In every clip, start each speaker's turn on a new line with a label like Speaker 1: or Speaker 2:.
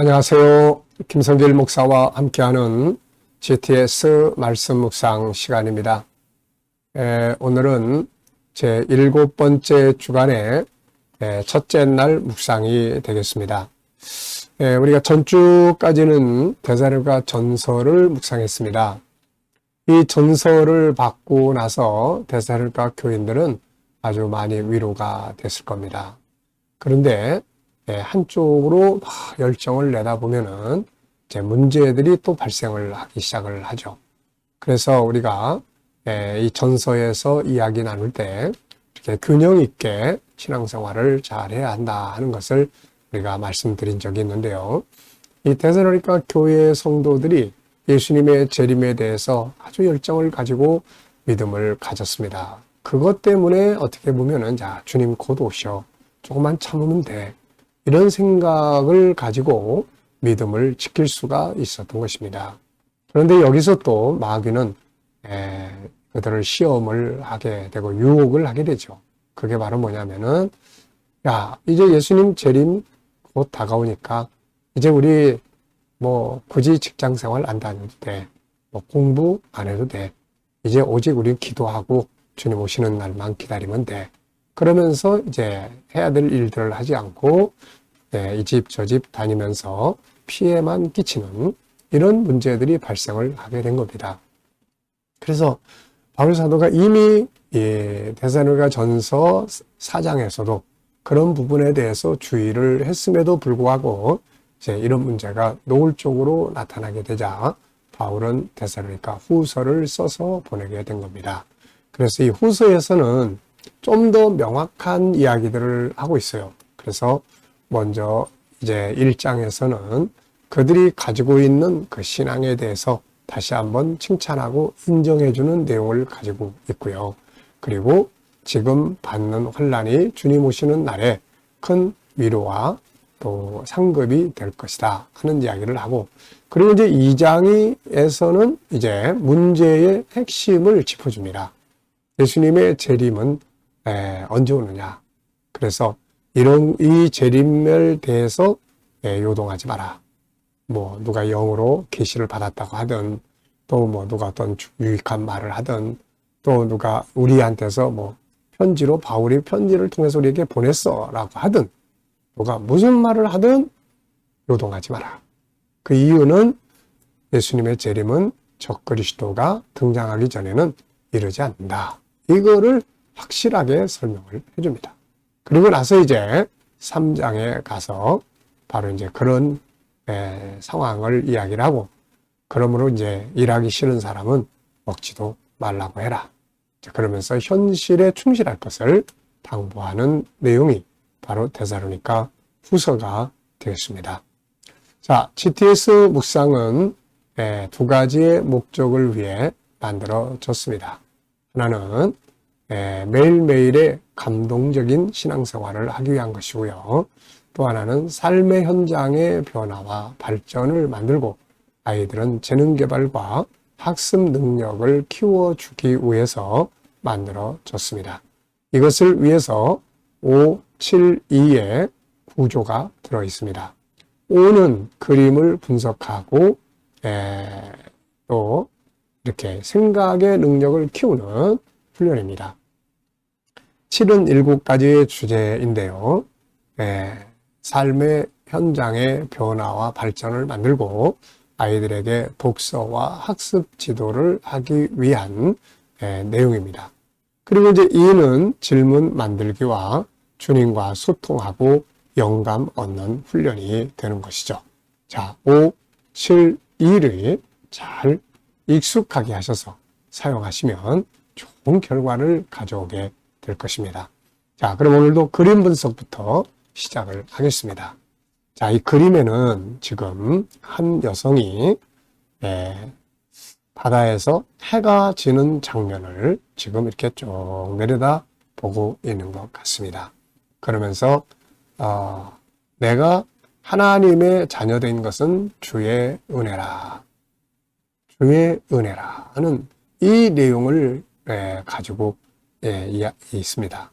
Speaker 1: 안녕하세요. 김성길 목사와 함께하는 GTS 말씀 묵상 시간입니다. 오늘은 제 7번째 주간의 첫째 날 묵상이 되겠습니다. 우리가 전주까지는 데살로니가 전서를 묵상했습니다. 이 전서를 받고 나서 데살로니가 교인들은 아주 많이 위로가 됐을 겁니다. 그런데 한쪽으로 열정을 내다보면은 이제 문제들이 또 발생을 하기 시작을 하죠. 그래서 우리가 이 전서에서 이야기 나눌 때 이렇게 균형 있게 신앙생활을 잘 해야 한다 하는 것을 우리가 말씀드린 적이 있는데요. 이 데살로니가 교회 성도들이 예수님의 재림에 대해서 아주 열정을 가지고 믿음을 가졌습니다. 그것 때문에 어떻게 보면은 자, 주님 곧 오셔. 조금만 참으면 돼. 이런 생각을 가지고 믿음을 지킬 수가 있었던 것입니다. 그런데 여기서 또 마귀는 그들을 시험을 하게 되고 유혹을 하게 되죠. 그게 바로 뭐냐면은 야, 이제 예수님 재림 곧 다가오니까 이제 우리 굳이 직장 생활 안 다녀도 돼. 공부 안 해도 돼. 이제 오직 우리 기도하고 주님 오시는 날만 기다리면 돼. 그러면서 이제 해야 될 일들을 하지 않고 이 집 저 집 다니면서 피해만 끼치는 이런 문제들이 발생을 하게 된 겁니다. 그래서 바울 사도가 이미 데살로니가 전서 4장에서도 그런 부분에 대해서 주의를 했음에도 불구하고 이제 이런 문제가 노골적으로 나타나게 되자 바울은 데살로니가 후서를 써서 보내게 된 겁니다. 그래서 이 후서에서는 좀 더 명확한 이야기들을 하고 있어요. 그래서 먼저 이제 1장에서는 그들이 가지고 있는 그 신앙에 대해서 다시 한번 칭찬하고 인정해주는 내용을 가지고 있고요. 그리고 지금 받는 환난이 주님 오시는 날에 큰 위로와 또 상급이 될 것이다 하는 이야기를 하고, 그리고 이제 2장에서는 이제 문제의 핵심을 짚어줍니다. 예수님의 재림은 언제 오느냐. 그래서 이 재림에 대해서 요동하지 마라. 누가 영으로 계시를 받았다고 하든, 또 누가 어떤 유익한 말을 하든, 또 누가 우리한테서 편지로 바울이 편지를 통해서 우리에게 보냈어라고 하든, 누가 무슨 말을 하든 요동하지 마라. 그 이유는 예수님의 재림은 적그리스도가 등장하기 전에는 이르지 않는다. 이거를 확실하게 설명을 해줍니다. 그리고 나서 이제 3장에 가서 바로 이제 그런 상황을 이야기를 하고, 그러므로 이제 일하기 싫은 사람은 먹지도 말라고 해라. 그러면서 현실에 충실할 것을 당부하는 내용이 바로 데살로니가 후서가 되겠습니다. 자, GTS 묵상은 두 가지의 목적을 위해 만들어졌습니다. 하나는 매일매일의 감동적인 신앙생활을 하기 위한 것이고요. 또 하나는 삶의 현장의 변화와 발전을 만들고 아이들은 재능 개발과 학습 능력을 키워주기 위해서 만들어졌습니다. 이것을 위해서 5, 7, 2의 구조가 들어 있습니다. 5는 그림을 분석하고 또 이렇게 생각의 능력을 키우는 훈련입니다. 7은 7가지의 주제인데요. 삶의 현장의 변화와 발전을 만들고 아이들에게 독서와 학습 지도를 하기 위한 내용입니다. 그리고 이제 2는 질문 만들기와 주님과 소통하고 영감 얻는 훈련이 되는 것이죠. 자, 5, 7, 2를 잘 익숙하게 하셔서 사용하시면 좋은 결과를 가져오게 될 것입니다. 자, 그럼 오늘도 그림 분석부터 시작을 하겠습니다. 자, 이 그림에는 지금 한 여성이 바다에서 해가 지는 장면을 지금 이렇게 쭉 내려다 보고 있는 것 같습니다. 그러면서 내가 하나님의 자녀된 것은 주의 은혜라. 주의 은혜라 하는 이 내용을 가지고 있습니다.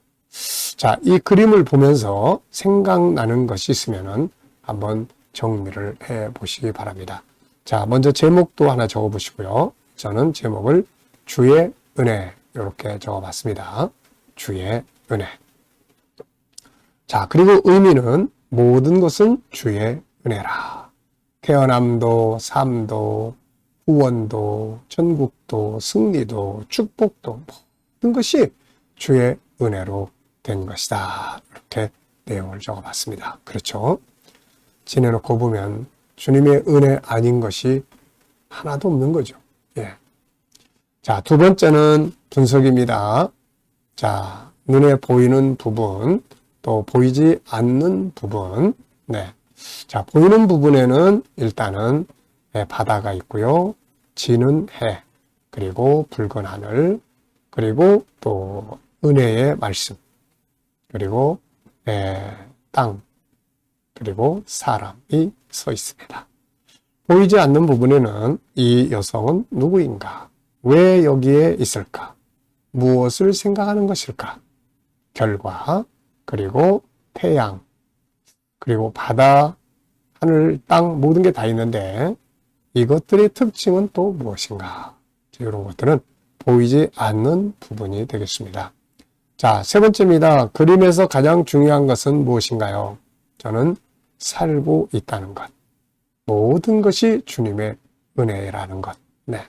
Speaker 1: 자, 이 그림을 보면서 생각나는 것이 있으면은 한번 정리를 해 보시기 바랍니다. 자, 먼저 제목도 하나 적어 보시고요. 저는 제목을 주의 은혜 이렇게 적어 봤습니다. 주의 은혜. 자, 그리고 의미는 모든 것은 주의 은혜라. 태어남도, 삶도, 후원도, 천국도, 승리도, 축복도 모든 것이 주의 은혜로 된 것이다. 이렇게 내용을 적어봤습니다. 그렇죠? 지내놓고 보면 주님의 은혜 아닌 것이 하나도 없는 거죠. 예. 자, 두 번째는 분석입니다. 자, 눈에 보이는 부분, 또 보이지 않는 부분. 네. 자, 보이는 부분에는 일단은 바다가 있고요. 지는 해, 그리고 붉은 하늘, 그리고 또 은혜의 말씀, 그리고 땅, 그리고 사람이 서 있습니다. 보이지 않는 부분에는 이 여성은 누구인가? 왜 여기에 있을까? 무엇을 생각하는 것일까? 결과, 그리고 태양, 그리고 바다, 하늘, 땅 모든 게 다 있는데 이것들의 특징은 또 무엇인가? 이런 것들은 보이지 않는 부분이 되겠습니다. 자, 세 번째입니다. 그림에서 가장 중요한 것은 무엇인가요? 저는 살고 있다는 것. 모든 것이 주님의 은혜라는 것. 네.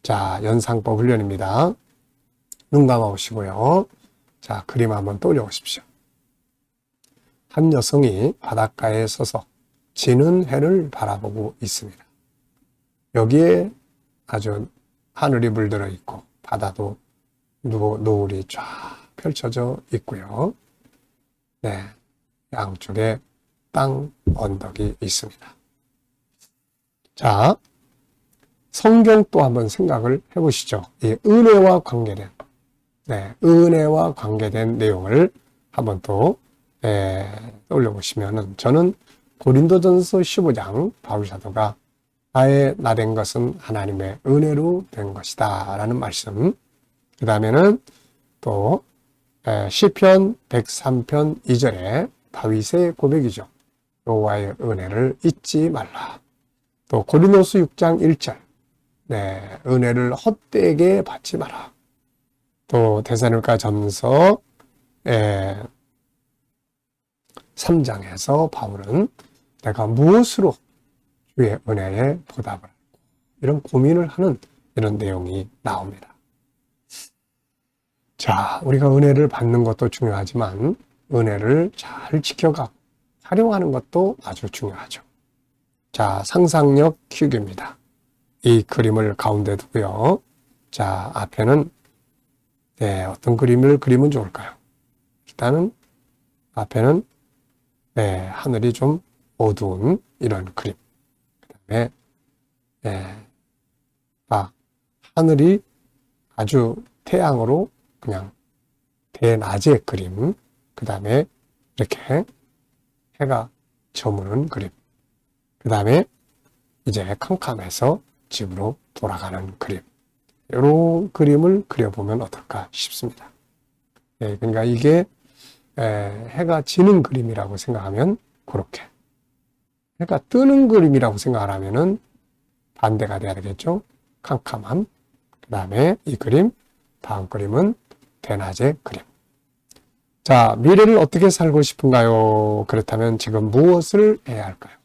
Speaker 1: 자, 연상법 훈련입니다. 눈 감아보시고요. 자, 그림 한번 떠올려 보십시오. 한 여성이 바닷가에 서서 지는 해를 바라보고 있습니다. 여기에 아주 하늘이 물들어 있고 바다도 노을이 쫙 펼쳐져 있고요. 네, 양쪽에 땅 언덕이 있습니다. 자, 성경 또 한번 생각을 해보시죠. 이 은혜와 관계된, 은혜와 관계된 내용을 한번 또 떠올려 보시면은, 저는 고린도전서 15장 바울 사도가 나의 나된 것은 하나님의 은혜로 된 것이다 라는 말씀, 그 다음에는 또 시편 103편 2절에 다윗의 고백이죠. 여호와의 은혜를 잊지 말라. 또 고린도서 6장 1절, 은혜를 헛되게 받지 마라. 또 데살로니가 전서 3장에서 바울은 내가 무엇으로 주의 은혜에 보답을 하고, 이런 고민을 하는 이런 내용이 나옵니다. 자, 우리가 은혜를 받는 것도 중요하지만 은혜를 잘 지켜가고 활용하는 것도 아주 중요하죠. 자, 상상력 키우기입니다. 이 그림을 가운데 두고요. 자, 앞에는 어떤 그림을 그리면 좋을까요? 일단은 앞에는 하늘이 좀 어두운 이런 그림. 그 다음에 하늘이 아주 태양으로 그냥 대낮의 그림. 그 다음에 이렇게 해가 저무는 그림. 그 다음에 이제 캄캄해서 집으로 돌아가는 그림. 이런 그림을 그려보면 어떨까 싶습니다. 그러니까 이게 해가 지는 그림이라고 생각하면 그렇게, 해가 뜨는 그림이라고 생각하면은 반대가 돼야 되겠죠. 캄캄함. 그 다음에 이 그림, 다음 그림은 대낮의 그림. 자, 미래를 어떻게 살고 싶은가요? 그렇다면 지금 무엇을 해야 할까요?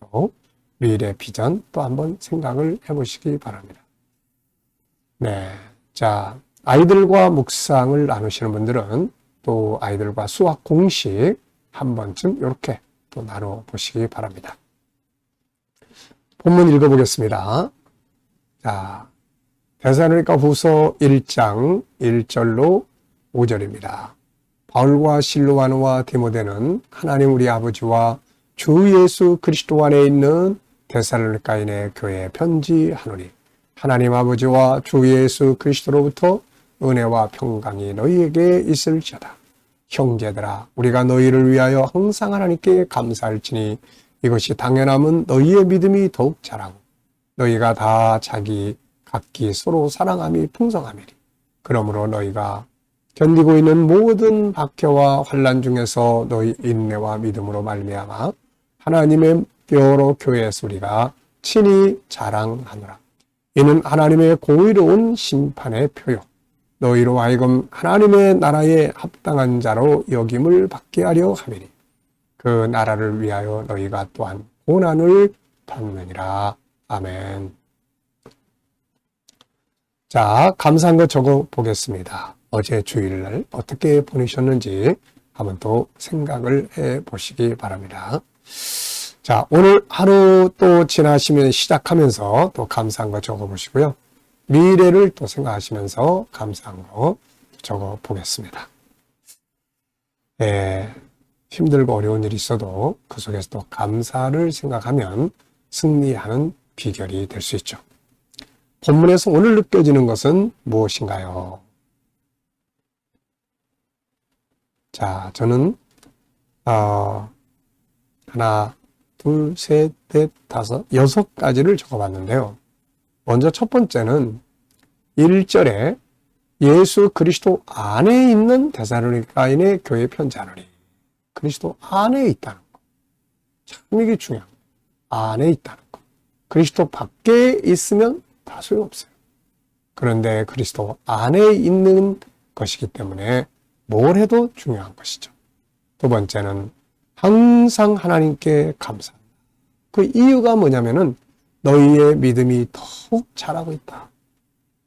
Speaker 1: 오늘도 미래 비전 또 한번 생각을 해보시기 바랍니다. 네. 자, 아이들과 묵상을 나누시는 분들은 또 아이들과 수학 공식 한 번쯤 이렇게 또 나눠보시기 바랍니다. 본문 읽어보겠습니다. 자, 데살로니가 후서 1장 1절로 5절입니다. 바울과 실로아노와 디모데는 하나님 우리 아버지와 주 예수 그리스도 안에 있는 데살로니가인의 교회에 편지하노니, 하나님 아버지와 주 예수 그리스도로부터 은혜와 평강이 너희에게 있을지어다. 형제들아, 우리가 너희를 위하여 항상 하나님께 감사할지니 이것이 당연함은 너희의 믿음이 더욱 자라고 너희가 다 자기 각기 서로 사랑함이 풍성함이니, 그러므로 너희가 견디고 있는 모든 박해와 환난 중에서 너희 인내와 믿음으로 말미암아 하나님의 여러 교회에서 우리가 친히 자랑하노라. 이는 하나님의 공의로운 심판의 표요 너희로 하여금 하나님의 나라에 합당한 자로 여김을 받게 하려 함이니 그 나라를 위하여 너희가 또한 고난을 받느니라. 아멘. 자, 감사한 것 적어 보겠습니다. 어제 주일날 어떻게 보내셨는지 한번 또 생각을 해 보시기 바랍니다. 자, 오늘 하루 또 지나시면 시작하면서 또 감사한 거 적어 보시고요. 미래를 또 생각하시면서 감사한 거 적어 보겠습니다. 힘들고 어려운 일이 있어도 그 속에서 또 감사를 생각하면 승리하는 비결이 될 수 있죠. 본문에서 오늘 느껴지는 것은 무엇인가요? 자, 저는 하나, 둘, 셋, 넷, 다섯, 6가지를 적어봤는데요. 먼저 첫 번째는 1절에 예수 그리스도 안에 있는 데살로니가인의 교회 편지하노니 그리스도 안에 있다는 것. 참 이게 중요합니다. 안에 있다는 것. 그리스도 밖에 있으면 다 소용없어요. 그런데 그리스도 안에 있는 것이기 때문에 뭘 해도 중요한 것이죠. 두 번째는 항상 하나님께 감사합니다. 그 이유가 뭐냐면은 너희의 믿음이 더욱 자라고 있다.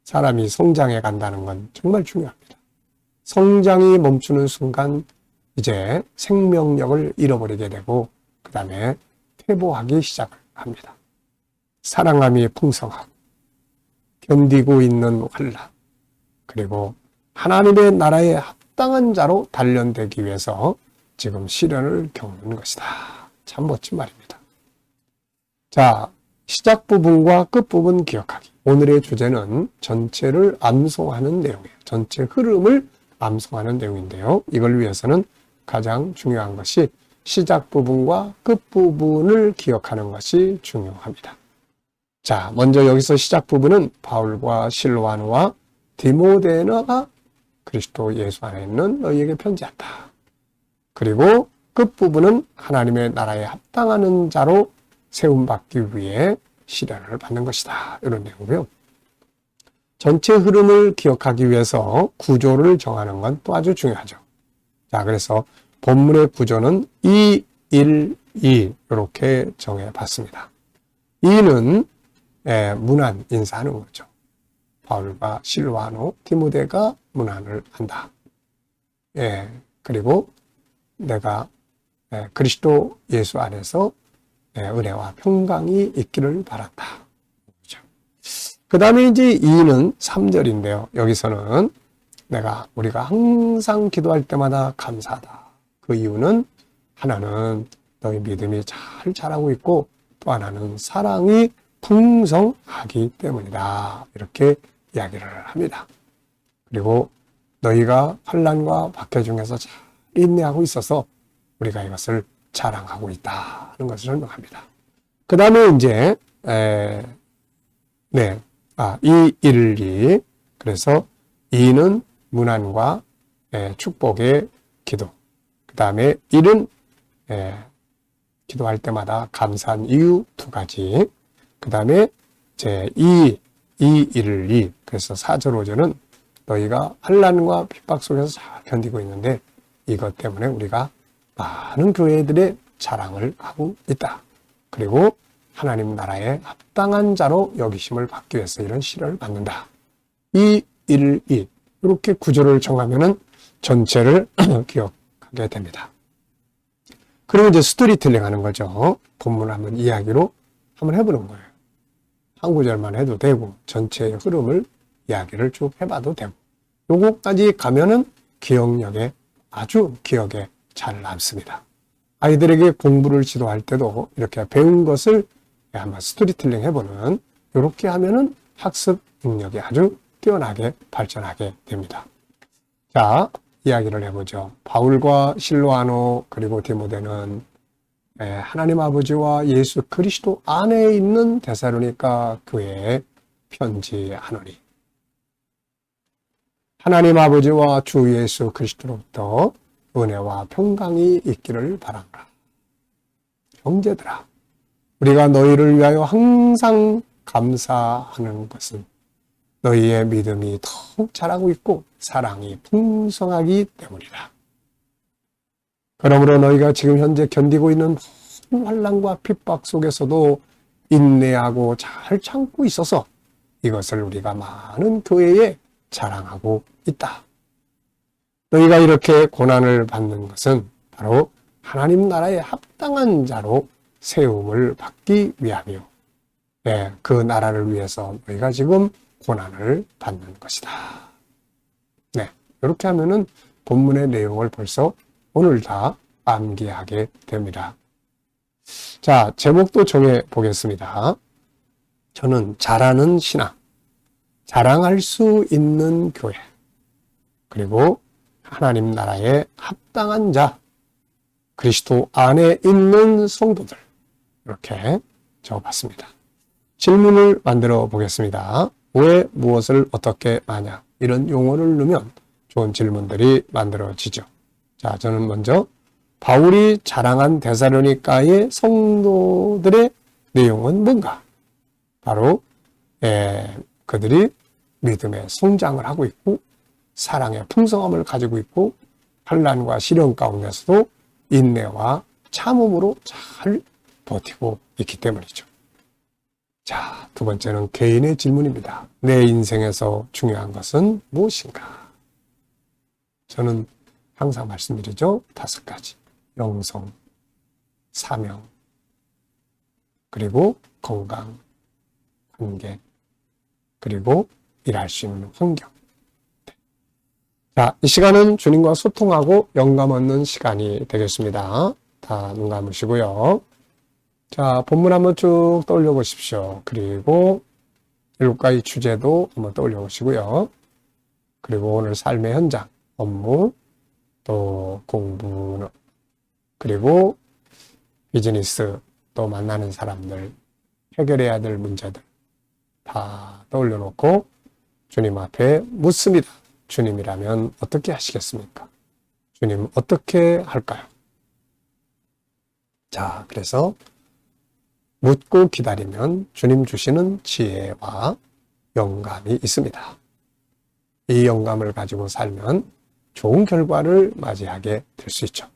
Speaker 1: 사람이 성장해 간다는 건 정말 중요합니다. 성장이 멈추는 순간 이제 생명력을 잃어버리게 되고 그 다음에 퇴보하기 시작합니다. 사랑함이 풍성하고 견디고 있는 환난 그리고 하나님의 나라에 합당한 자로 단련되기 위해서 지금 시련을 겪는 것이다. 참 멋진 말입니다. 자, 시작 부분과 끝 부분 기억하기. 오늘의 주제는 전체를 암송하는 내용이에요. 전체 흐름을 암송하는 내용인데요. 이걸 위해서는 가장 중요한 것이 시작 부분과 끝 부분을 기억하는 것이 중요합니다. 자, 먼저 여기서 시작 부분은 바울과 실로아노와 디모데너가 그리스도 예수 안에 있는 너희에게 편지한다. 그리고 끝 부분은 하나님의 나라에 합당하는 자로 세움받기 위해 시련을 받는 것이다. 이런 내용이고요. 전체 흐름을 기억하기 위해서 구조를 정하는 건 또 아주 중요하죠. 자, 그래서 본문의 구조는 2, 1, 2 이렇게 정해봤습니다. 2는 문안 인사하는 거죠. 바울과 실로아노, 디모데가 문안을 한다. 그리고 내가 그리스도 예수 안에서 은혜와 평강이 있기를 바란다. 그 다음에 이제 2는 3절인데요. 여기서는 우리가 항상 기도할 때마다 감사하다. 그 이유는 하나는 너희 믿음이 잘 자라고 있고 또 하나는 사랑이 풍성하기 때문이다. 이렇게 이야기를 합니다. 그리고 너희가 환난과 박해 중에서 잘 인내하고 있어서 우리가 이것을 자랑하고 있다는 것을 설명합니다. 그 다음에 이제 2, 1, 2 그래서 2는 문안과 축복의 기도 그 다음에 1은 기도할 때마다 감사한 이유 2가지 그 다음에 이제 2, 1, 2 그래서 4절 5절은 너희가 환난과 핍박 속에서 잘 견디고 있는데 이것 때문에 우리가 많은 교회들의 자랑을 하고 있다. 그리고 하나님 나라에 합당한 자로 여기심을 받기 위해서 이런 시련을 받는다. 2, 1, 2 이렇게 구조를 정하면은 전체를 기억하게 됩니다. 그리고 이제 스토리텔링 하는 거죠. 본문을 한번 이야기로 한번 해보는 거예요. 한 구절만 해도 되고 전체의 흐름을 이야기를 쭉 해봐도 되고 요거까지 가면은 기억력에 아주 기억에 잘 남습니다. 아이들에게 공부를 지도할 때도 이렇게 배운 것을 한번 스토리텔링 해보는 이렇게 하면은 학습 능력이 아주 뛰어나게 발전하게 됩니다. 자, 이야기를 해보죠. 바울과 실로아노 그리고 디모데는 하나님 아버지와 예수 그리스도 안에 있는 데살로니가 교회에 편지하노니 하나님 아버지와 주 예수 그리스도로부터 은혜와 평강이 있기를 바란다. 형제들아, 우리가 너희를 위하여 항상 감사하는 것은 너희의 믿음이 더욱 자라고 있고 사랑이 풍성하기 때문이다. 그러므로 너희가 지금 현재 견디고 있는 모든 환난과 핍박 속에서도 인내하고 잘 참고 있어서 이것을 우리가 많은 교회에 자랑하고 있다. 너희가 이렇게 고난을 받는 것은 바로 하나님 나라에 합당한 자로 세움을 받기 위함이요. 네, 그 나라를 위해서 너희가 지금 고난을 받는 것이다. 네, 이렇게 하면은 본문의 내용을 벌써 오늘 다 암기하게 됩니다. 자, 제목도 정해 보겠습니다. 저는 잘하는 신앙, 자랑할 수 있는 교회, 그리고 하나님 나라에 합당한 자, 그리스도 안에 있는 성도들, 이렇게 적어봤습니다. 질문을 만들어 보겠습니다. 왜, 무엇을, 어떻게, 만약 이런 용어를 넣으면 좋은 질문들이 만들어지죠. 자, 저는 먼저 바울이 자랑한 데살로니가의 성도들의 내용은 뭔가? 바로 그들이 믿음의 성장을 하고 있고 사랑의 풍성함을 가지고 있고 환난과 시련 가운데서도 인내와 참음으로 잘 버티고 있기 때문이죠. 자, 두 번째는 개인의 질문입니다. 내 인생에서 중요한 것은 무엇인가? 저는 항상 말씀드리죠. 5가지. 영성, 사명, 그리고 건강, 관계, 그리고 일할 수 있는 환경. 자, 이 시간은 주님과 소통하고 영감 얻는 시간이 되겠습니다. 다 눈 감으시고요. 자, 본문 한번 쭉 떠올려 보십시오. 그리고 7가지 주제도 한번 떠올려 보시고요. 그리고 오늘 삶의 현장, 업무, 또 공부, 그리고 비즈니스, 또 만나는 사람들, 해결해야 될 문제들 다 떠올려 놓고 주님 앞에 묻습니다. 주님이라면 어떻게 하시겠습니까? 주님 어떻게 할까요? 자, 그래서 묻고 기다리면 주님 주시는 지혜와 영감이 있습니다. 이 영감을 가지고 살면 좋은 결과를 맞이하게 될 수 있죠.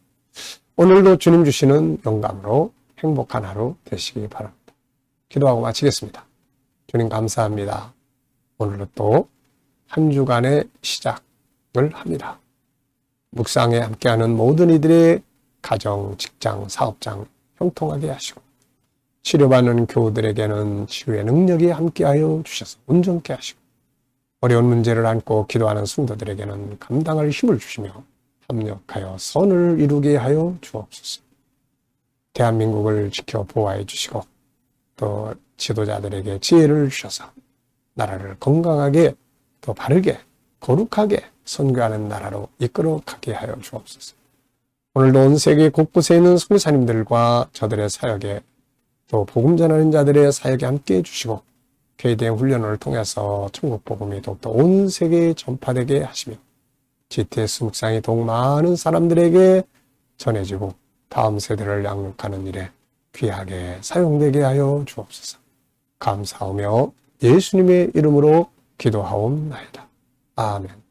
Speaker 1: 오늘도 주님 주시는 영감으로 행복한 하루 되시기 바랍니다. 기도하고 마치겠습니다. 주님 감사합니다. 오늘도 또 한 주간의 시작을 합니다. 묵상에 함께하는 모든 이들의 가정, 직장, 사업장 형통하게 하시고 치료받는 교우들에게는 치유의 능력이 함께하여 주셔서 온전케 하시고 어려운 문제를 안고 기도하는 성도들에게는 감당할 힘을 주시며 협력하여 선을 이루게 하여 주옵소서. 대한민국을 지켜 보호해 주시고 또 지도자들에게 지혜를 주셔서 나라를 건강하게 또 바르게 거룩하게 선교하는 나라로 이끌어 가게 하여 주옵소서. 오늘도 온 세계 곳곳에 있는 선교사님들과 저들의 사역에 또 복음 전하는 자들의 사역에 함께해 주시고 개인의 훈련을 통해서 천국 복음이 더욱더 온 세계에 전파되게 하시며 GTS 묵상이 더욱 많은 사람들에게 전해지고 다음 세대를 양육하는 일에 귀하게 사용되게 하여 주옵소서. 감사하며 예수님의 이름으로 기도하옵나이다. 아멘.